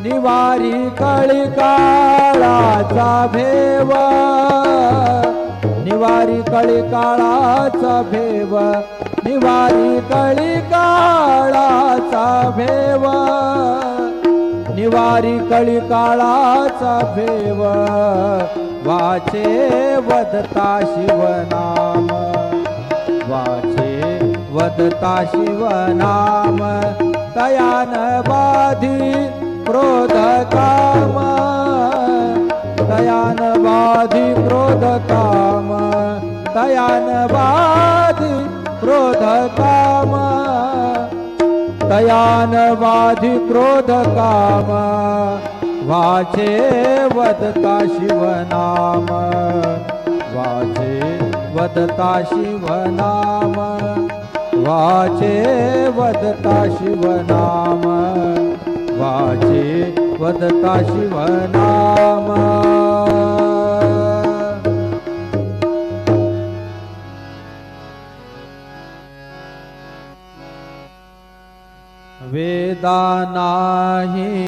निवारी कळी काळाचा भेव, निवारी कळी काळाचा भेव, निवारी कळी काळाचा भेव, निवारी कळी काळाचा भेव, वाचे वदता शिवनाम, वाचे वदता शिवनाम, तयान बाधी क्रोध काम, तयान बाधी क्रोध काम, तयान बाधी क्रोध काम, तयान बाधी क्रोध काम, वाचे वदता शिवनाम, वाचे वदता शिवनाम, वाचे वदता शिवनाम, वाचे वदता शिवनाम। वेदा नाही